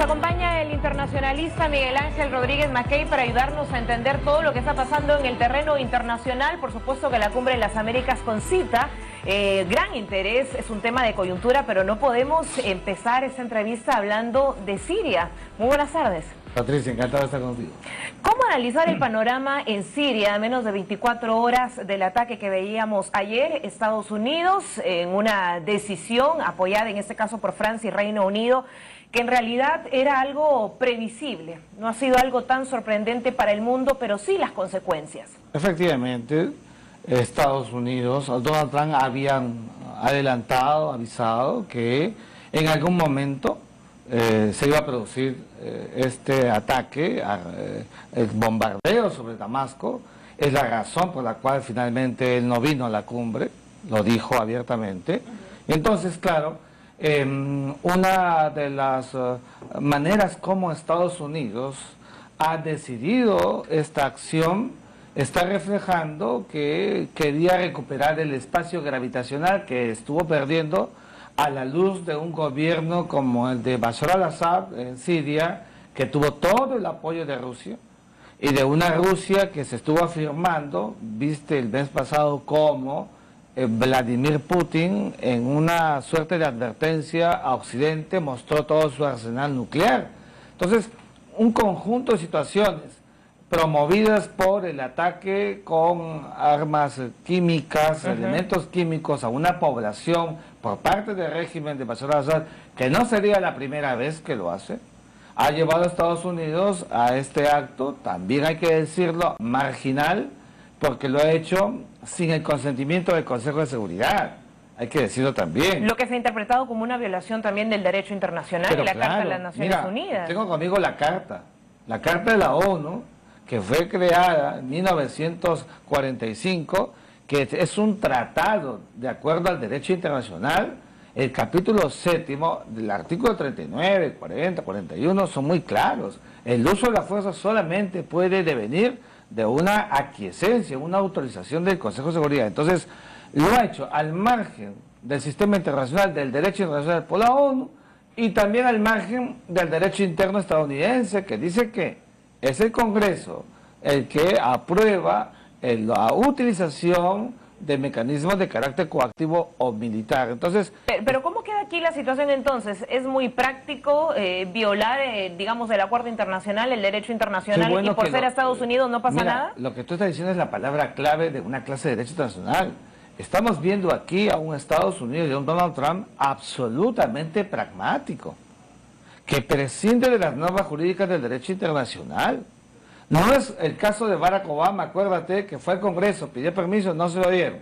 acompaña el internacionalista Miguel Ángel Rodríguez Mackey para ayudarnos a entender todo lo que está pasando en el terreno internacional. Por supuesto que la Cumbre de las Américas concita gran interés, es un tema de coyuntura, pero no podemos empezar esta entrevista hablando de Siria. Muy buenas tardes. Patricia, encantado de estar contigo. ¿Cómo analizar el panorama en Siria a menos de 24 horas del ataque que veíamos ayer? Estados Unidos en una decisión apoyada en este caso por Francia y Reino Unido, que en realidad era algo previsible. No ha sido algo tan sorprendente para el mundo, pero sí las consecuencias. Efectivamente, Estados Unidos, Donald Trump habían avisado que en algún momento se iba a producir este ataque, el bombardeo sobre Damasco. Es la razón por la cual finalmente él no vino a la cumbre, lo dijo abiertamente. Entonces, claro, una de las maneras como Estados Unidos ha decidido esta acción está reflejando que quería recuperar el espacio gravitacional que estuvo perdiendo a la luz de un gobierno como el de Bashar al-Assad en Siria, que tuvo todo el apoyo de Rusia, y de una Rusia que se estuvo afirmando, viste el mes pasado cómo Vladimir Putin, en una suerte de advertencia a Occidente, mostró todo su arsenal nuclear. Entonces, un conjunto de situaciones promovidas por el ataque con armas químicas, elementos químicos a una población por parte del régimen de Bashar al-Assad, que no sería la primera vez que lo hace, ha llevado a Estados Unidos a este acto, también hay que decirlo, marginal, porque lo ha hecho sin el consentimiento del Consejo de Seguridad. Hay que decirlo también. Lo que se ha interpretado como una violación también del derecho internacional. Pero y la claro, Carta de las Naciones Unidas. Tengo conmigo la carta de la ONU, que fue creada en 1945, que es un tratado de acuerdo al derecho internacional. El capítulo 7 del artículo 39, 40, 41 son muy claros. El uso de la fuerza solamente puede devenir de una aquiescencia, una autorización del Consejo de Seguridad. Entonces, lo ha hecho al margen del sistema internacional, del derecho internacional por la ONU, y también al margen del derecho interno estadounidense, que dice que es el Congreso el que aprueba la utilización de mecanismos de carácter coactivo o militar. Entonces, pero ¿cómo queda aquí la situación entonces? ¿Es muy práctico violar, digamos, el acuerdo internacional, el derecho internacional, bueno, y por ser Estados Unidos no pasa nada? Lo que tú estás diciendo es la palabra clave de una clase de derecho internacional. Estamos viendo aquí a un Estados Unidos y a un Donald Trump absolutamente pragmático, que prescinde de las normas jurídicas del derecho internacional. No es el caso de Barack Obama, acuérdate que fue al Congreso, pidió permiso, no se lo dieron.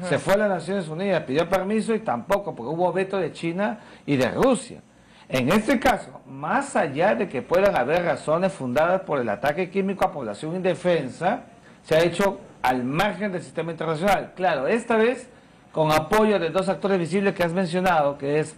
Se fue a las Naciones Unidas, pidió permiso y tampoco, porque hubo veto de China y de Rusia. En este caso, más allá de que puedan haber razones fundadas por el ataque químico a población indefensa, se ha hecho al margen del sistema internacional. Claro, esta vez con apoyo de dos actores visibles que has mencionado, que es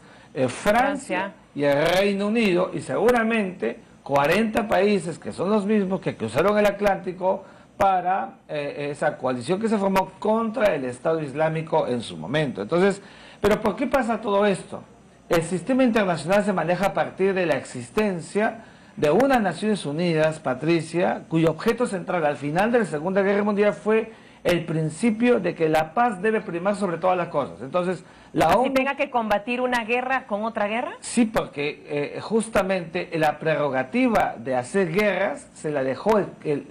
Francia y el Reino Unido, y seguramente 40 países que son los mismos que cruzaron el Atlántico para esa coalición que se formó contra el Estado Islámico en su momento. Entonces, ¿pero por qué pasa todo esto? El sistema internacional se maneja a partir de la existencia de unas Naciones Unidas, Patricia, cuyo objeto central al final de la Segunda Guerra Mundial fue el principio de que la paz debe primar sobre todas las cosas. Entonces, la ONU... ¿Si tenga que combatir una guerra con otra guerra? Sí, porque justamente la prerrogativa de hacer guerras se la dejó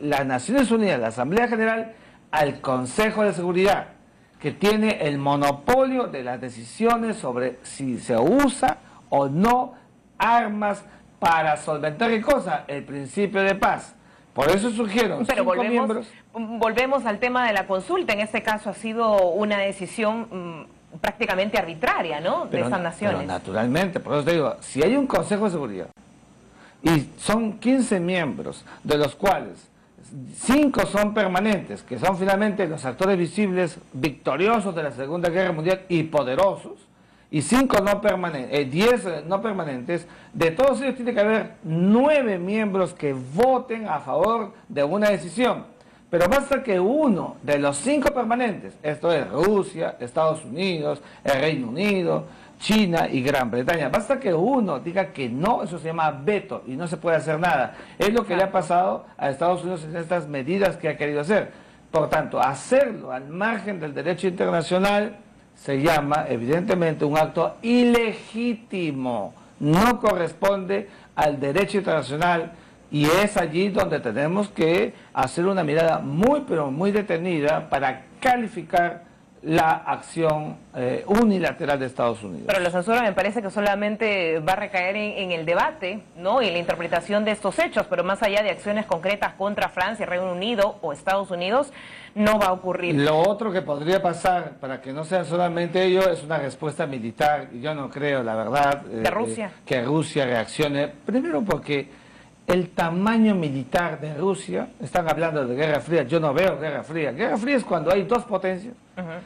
las Naciones Unidas, la Asamblea General, al Consejo de Seguridad, que tiene el monopolio de las decisiones sobre si se usa o no armas para solventar ¿qué cosa? El principio de paz. Por eso surgieron volvemos al tema de la consulta. En este caso ha sido una decisión prácticamente arbitraria, ¿no? De esas naciones. Pero naturalmente, por eso te digo, si hay un Consejo de Seguridad y son 15 miembros, de los cuales 5 son permanentes, que son finalmente los actores visibles victoriosos de la Segunda Guerra Mundial y poderosos, y 5 no permanentes, 10 no permanentes, de todos ellos tiene que haber 9 miembros que voten a favor de una decisión. Pero basta que uno de los 5 permanentes, esto es Rusia, Estados Unidos, el Reino Unido, China y Gran Bretaña. Basta que uno diga que no, eso se llama veto y no se puede hacer nada. Es lo que le ha pasado a Estados Unidos en estas medidas que ha querido hacer. Por tanto, hacerlo al margen del derecho internacional se llama, evidentemente, un acto ilegítimo. No corresponde al derecho internacional y es allí donde tenemos que hacer una mirada muy, pero muy detenida para calificar la acción unilateral de Estados Unidos. Pero la censura me parece que solamente va a recaer en el debate, ¿no? Y en la interpretación de estos hechos, pero más allá de acciones concretas contra Francia, Reino Unido o Estados Unidos, no va a ocurrir. Lo otro que podría pasar, para que no sea solamente ello, es una respuesta militar. Y yo no creo, la verdad, de Rusia. Que Rusia reaccione. Primero porque el tamaño militar de Rusia, están hablando de Guerra Fría, yo no veo Guerra Fría. Guerra Fría es cuando hay dos potencias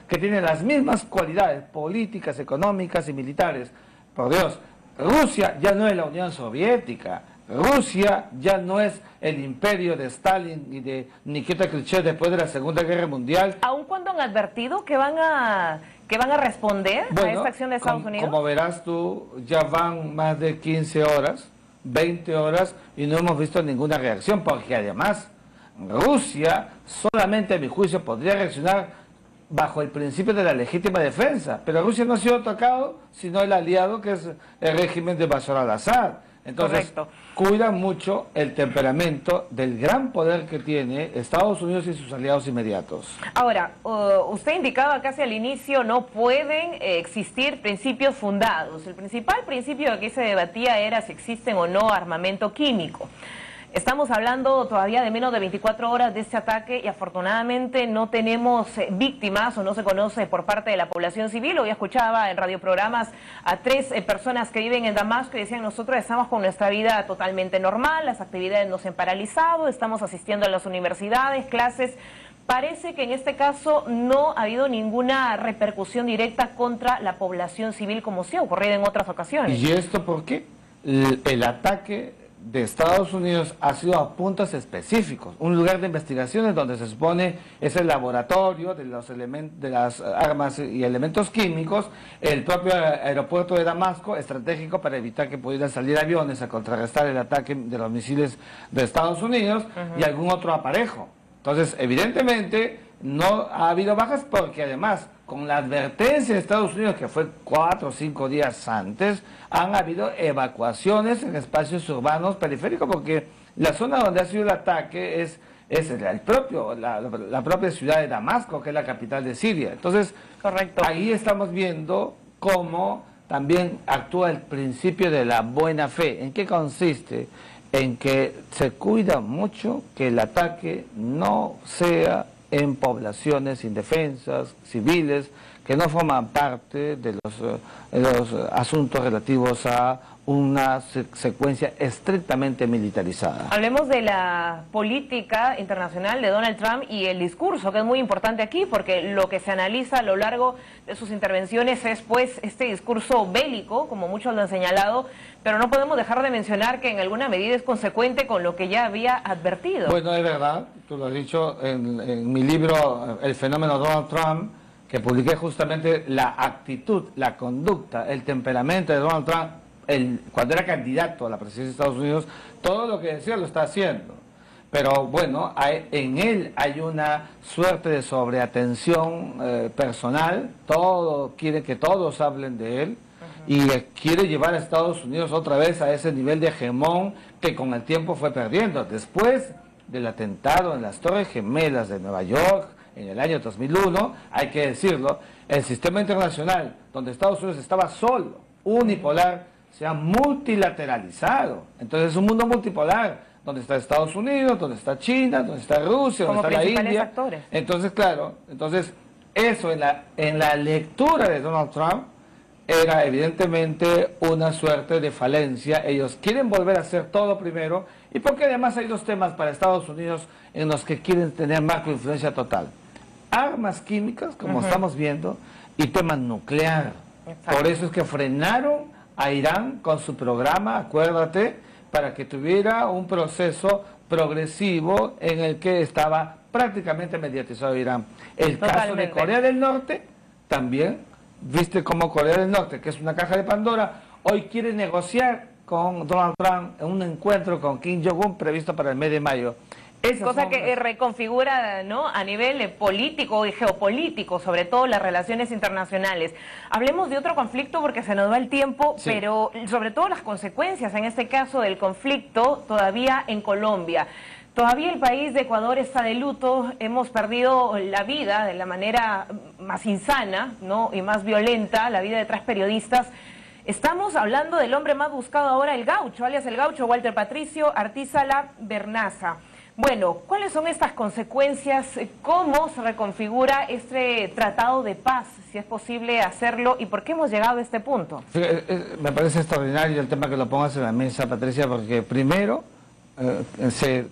que tienen las mismas cualidades políticas, económicas y militares. Por Dios, Rusia ya no es la Unión Soviética, Rusia ya no es el imperio de Stalin y de Nikita Khrushchev después de la Segunda Guerra Mundial. ¿Aun cuando han advertido que van a responder a esta acción de Estados Unidos? Como verás tú, ya van más de 15 horas, 20 horas y no hemos visto ninguna reacción, porque además Rusia solamente a mi juicio podría reaccionar bajo el principio de la legítima defensa, pero Rusia no ha sido atacado sino el aliado que es el régimen de Bashar al-Assad. Entonces, cuida mucho el temperamento del gran poder que tiene Estados Unidos y sus aliados inmediatos. Ahora, usted indicaba casi al inicio, no pueden existir principios fundados. El principal principio que aquí se debatía era si existen o no armamento químico. Estamos hablando todavía de menos de 24 horas de este ataque y afortunadamente no tenemos víctimas o no se conoce por parte de la población civil. Hoy escuchaba en radioprogramas a 3 personas que viven en Damasco y decían: nosotros estamos con nuestra vida totalmente normal, las actividades no se han paralizado, estamos asistiendo a las universidades, clases. Parece que en este caso no ha habido ninguna repercusión directa contra la población civil como sí ha ocurrido en otras ocasiones. ¿Y esto por qué? El ataque de Estados Unidos ha sido a puntos específicos, un lugar de investigaciones donde se supone es el laboratorio de los elementos, de las armas y elementos químicos, el propio aeropuerto de Damasco, estratégico para evitar que pudieran salir aviones a contrarrestar el ataque de los misiles de Estados Unidos y algún otro aparejo. Entonces, evidentemente, no ha habido bajas porque además, con la advertencia de Estados Unidos, que fue 4 o 5 días antes, han habido evacuaciones en espacios urbanos periféricos, porque la zona donde ha sido el ataque es la propia ciudad de Damasco, que es la capital de Siria. Entonces, ahí estamos viendo cómo también actúa el principio de la buena fe. ¿En qué consiste? En que se cuida mucho que el ataque no sea en poblaciones indefensas, civiles, que no forman parte de los asuntos relativos a una secuencia estrictamente militarizada. Hablemos de la política internacional de Donald Trump y el discurso, que es muy importante aquí, porque lo que se analiza a lo largo de sus intervenciones es pues este discurso bélico, como muchos lo han señalado, pero no podemos dejar de mencionar que en alguna medida es consecuente con lo que ya había advertido. Bueno, es verdad, tú lo has dicho en mi libro El fenómeno Donald Trump, que publiqué justamente la actitud, la conducta, el temperamento de Donald Trump cuando era candidato a la presidencia de Estados Unidos. Todo lo que decía lo está haciendo. Pero bueno, en él hay una suerte de sobreatención personal, quiere que todos hablen de él y quiere llevar a Estados Unidos otra vez a ese nivel de hegemón que con el tiempo fue perdiendo. Después del atentado en las Torres Gemelas de Nueva York en el año 2001, hay que decirlo, el sistema internacional donde Estados Unidos estaba solo, unipolar, se ha multilateralizado. Entonces es un mundo multipolar, donde está Estados Unidos, donde está China, donde está Rusia, donde está la India. Actores. Entonces, claro, eso en la lectura de Donald Trump era evidentemente una suerte de falencia. Ellos quieren volver a hacer todo primero, y porque además hay 2 temas para Estados Unidos en los que quieren tener marco de influencia total: armas químicas, como estamos viendo, y tema nuclear. Exacto. Por eso es que frenaron a Irán con su programa, acuérdate, para que tuviera un proceso progresivo en el que estaba prácticamente mediatizado Irán. El caso de Corea del Norte también viste cómo Corea del Norte, que es una caja de Pandora, hoy quiere negociar con Donald Trump en un encuentro con Kim Jong-un previsto para el mes de mayo. Cosa que reconfigura, ¿no?, a nivel político y geopolítico, sobre todo las relaciones internacionales. Hablemos de otro conflicto porque se nos va el tiempo, sí, pero sobre todo las consecuencias, en este caso del conflicto, todavía en Colombia. Todavía el país de Ecuador está de luto, hemos perdido la vida de la manera más insana, ¿no?, y más violenta, la vida de 3 periodistas. Estamos hablando del hombre más buscado ahora, el Gaucho, alias el Gaucho, Walter Patricio Artizala Bernaza. Bueno, ¿cuáles son estas consecuencias? ¿Cómo se reconfigura este tratado de paz, si es posible hacerlo, y por qué hemos llegado a este punto? Me parece extraordinario el tema que lo pongas en la mesa, Patricia, porque primero se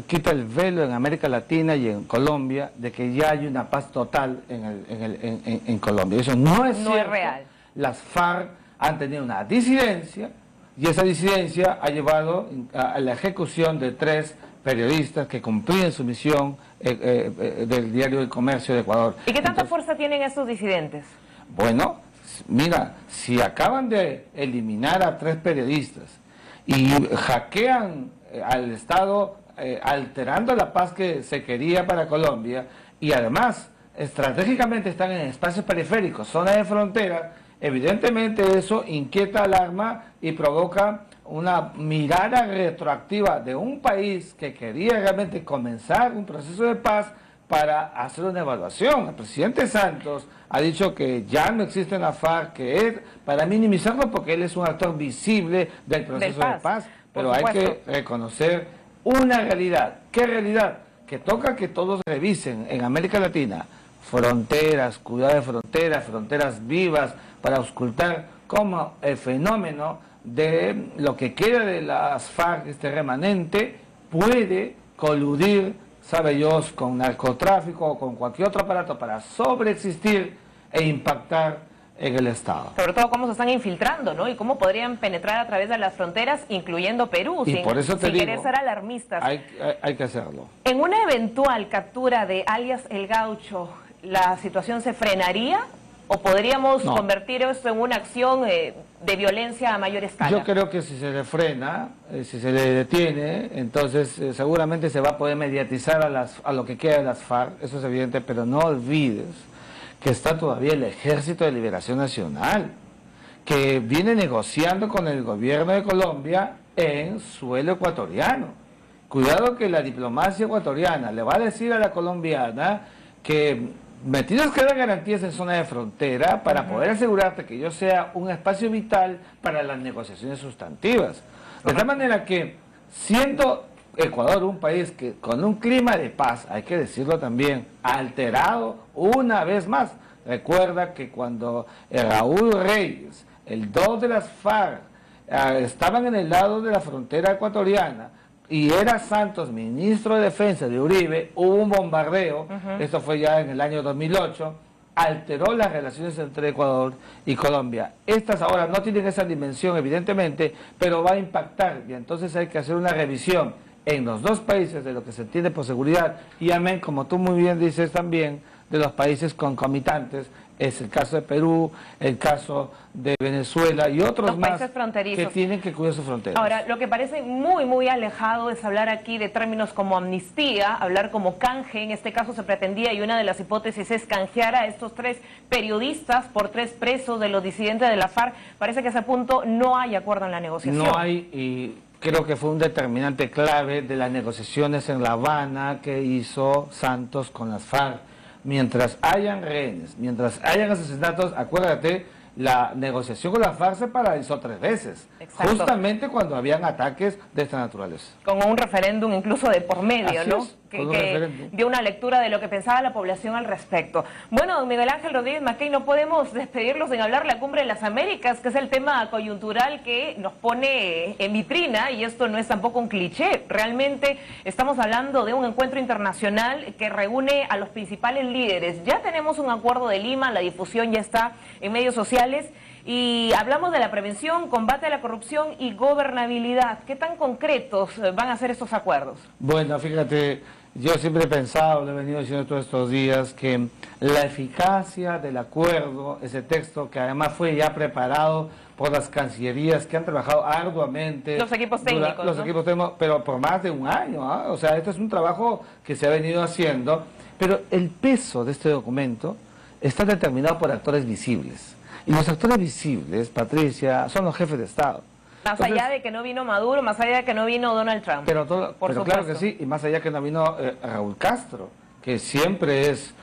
quita el velo en América Latina y en Colombia de que ya hay una paz total en Colombia. Eso no es cierto. No es real. Las FARC han tenido una disidencia y esa disidencia ha llevado a la ejecución de 3 periodistas que cumplían su misión del diario El Comercio de Ecuador. ¿Y qué tanta fuerza tienen estos disidentes? Bueno, mira, si acaban de eliminar a 3 periodistas y hackean al Estado alterando la paz que se quería para Colombia, y además estratégicamente están en espacios periféricos, zonas de frontera, evidentemente eso inquieta, alarma y provoca una mirada retroactiva de un país que quería realmente comenzar un proceso de paz para hacer una evaluación. El presidente Santos ha dicho que ya no existe la FARC, que es para minimizarlo porque él es un actor visible del proceso de paz, pero hay que reconocer una realidad. ¿Qué realidad? Que toca que todos revisen en América Latina fronteras, cuidado de fronteras, fronteras vivas, para auscultar cómo el fenómeno de lo que queda de las FARC, este remanente, puede coludir, sabe Dios, con narcotráfico o con cualquier otro aparato para sobreexistir e impactar en el Estado. Sobre todo cómo se están infiltrando, ¿no? Y cómo podrían penetrar a través de las fronteras, incluyendo Perú, y por eso te digo, querer ser alarmistas. Hay que hacerlo. En una eventual captura de alias El Gaucho, ¿la situación se frenaría? ¿O podríamos convertir esto en una acción de violencia a mayor escala? Yo creo que si se le frena, si se le detiene, entonces seguramente se va a poder mediatizar a lo que queda de las FARC, eso es evidente, pero no olvides que está todavía el Ejército de Liberación Nacional, que viene negociando con el gobierno de Colombia en suelo ecuatoriano. Cuidado que la diplomacia ecuatoriana le va a decir a la colombiana que me tienes que dar garantías en zona de frontera para poder asegurarte que yo sea un espacio vital para las negociaciones sustantivas. De tal manera que, siendo Ecuador un país que con un clima de paz, hay que decirlo también, alterado una vez más. Recuerda que cuando Raúl Reyes, el 2 de las FARC, estaban en el lado de la frontera ecuatoriana, y era Santos ministro de Defensa de Uribe, hubo un bombardeo, esto fue ya en el año 2008, alteró las relaciones entre Ecuador y Colombia. Estas ahora no tienen esa dimensión, evidentemente, pero va a impactar, y entonces hay que hacer una revisión en los 2 países de lo que se entiende por seguridad, y amén, como tú muy bien dices también, de los países concomitantes. Es el caso de Perú, el caso de Venezuela y otros más que tienen que cuidar sus fronteras. Ahora, lo que parece muy alejado es hablar aquí de términos como amnistía, hablar como canje. En este caso se pretendía, y una de las hipótesis es canjear a estos 3 periodistas por 3 presos de los disidentes de la FARC. Parece que a ese punto no hay acuerdo en la negociación. No hay, y creo que fue un determinante clave de las negociaciones en La Habana que hizo Santos con las FARC. Mientras hayan rehenes, mientras hayan asesinatos, acuérdate, la negociación con la FARC se paralizó 3 veces. Exacto. Justamente cuando habían ataques de esta naturaleza. Con un referéndum incluso de por medio, ¿no? Que dio una lectura de lo que pensaba la población al respecto. Bueno, don Miguel Ángel Rodríguez Mackey, no podemos despedirlos sin hablar de la Cumbre de las Américas, que es el tema coyuntural que nos pone en vitrina, y esto no es tampoco un cliché. Realmente estamos hablando de un encuentro internacional que reúne a los principales líderes. Ya tenemos un acuerdo de Lima, la difusión ya está en medios sociales, y hablamos de la prevención, combate a la corrupción y gobernabilidad. ¿Qué tan concretos van a ser estos acuerdos? Bueno, fíjate, yo siempre he pensado, lo he venido diciendo todos estos días, que la eficacia del acuerdo, ese texto que además fue ya preparado por las cancillerías que han trabajado arduamente. Los equipos técnicos, los ¿no? equipos técnicos, pero por más de un año, ¿ah? O sea, este es un trabajo que se ha venido haciendo, pero el peso de este documento está determinado por actores visibles. Y los actores visibles, Patricia, son los jefes de Estado. Más allá de que no vino Maduro, más allá de que no vino Donald Trump. Pero claro que sí, y más allá que no vino Raúl Castro, que siempre es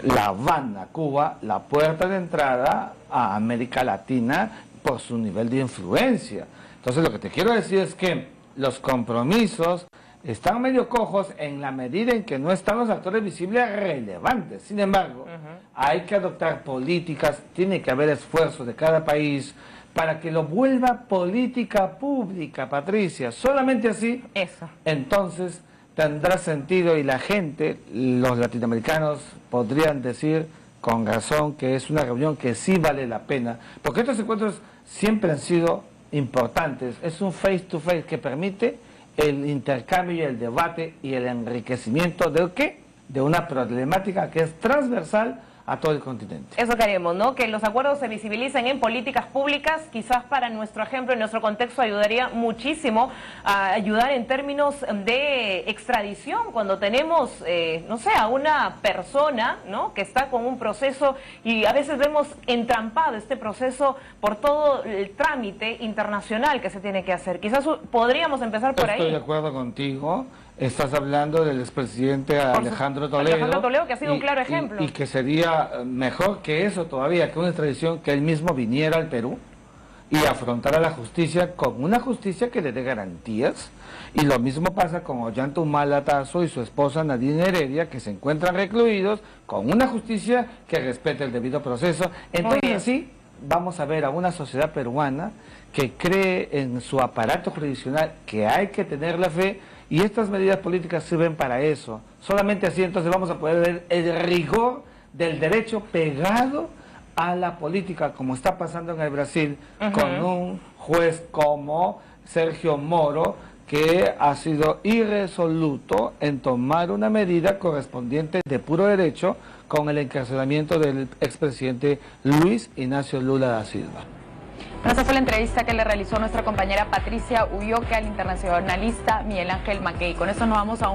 La Habana, Cuba, la puerta de entrada a América Latina por su nivel de influencia. Entonces lo que te quiero decir es que los compromisos están medio cojos en la medida en que no están los actores visibles relevantes. Sin embargo, hay que adoptar políticas, tiene que haber esfuerzos de cada país para que lo vuelva política pública, Patricia. Solamente así, entonces tendrá sentido y la gente, los latinoamericanos, podrían decir con razón que es una reunión que sí vale la pena, porque estos encuentros siempre han sido importantes. Es un face to face que permite el intercambio y el debate y el enriquecimiento de ¿qué? De una problemática que es transversal a todo el continente. Eso queremos, ¿no? Que los acuerdos se visibilicen en políticas públicas, quizás para nuestro ejemplo, en nuestro contexto ayudaría muchísimo a ayudar en términos de extradición, cuando tenemos, no sé, a una persona, ¿no?, que está con un proceso y a veces vemos entrampado este proceso por todo el trámite internacional que se tiene que hacer. Quizás podríamos empezar por ahí. Estoy de acuerdo contigo. Estás hablando del expresidente Alejandro Toledo. Alejandro Toledo, que ha sido un claro ejemplo. Y que sería mejor que eso todavía, que una extradición, que él mismo viniera al Perú y afrontara la justicia con una justicia que le dé garantías. Y lo mismo pasa con Ollanta Tazo y su esposa Nadine Heredia, que se encuentran recluidos con una justicia que respete el debido proceso. Entonces así vamos a ver a una sociedad peruana que cree en su aparato jurisdiccional, que hay que tener la fe. Y estas medidas políticas sirven para eso. Solamente así entonces vamos a poder ver el rigor del derecho pegado a la política, como está pasando en el Brasil, con un juez como Sergio Moro, que ha sido irresoluto en tomar una medida correspondiente de puro derecho con el encarcelamiento del expresidente Luis Ignacio Lula da Silva. Esa fue la entrevista que le realizó nuestra compañera Patricia Ulloque al internacionalista Miguel Ángel Mackey. Con eso nos vamos a un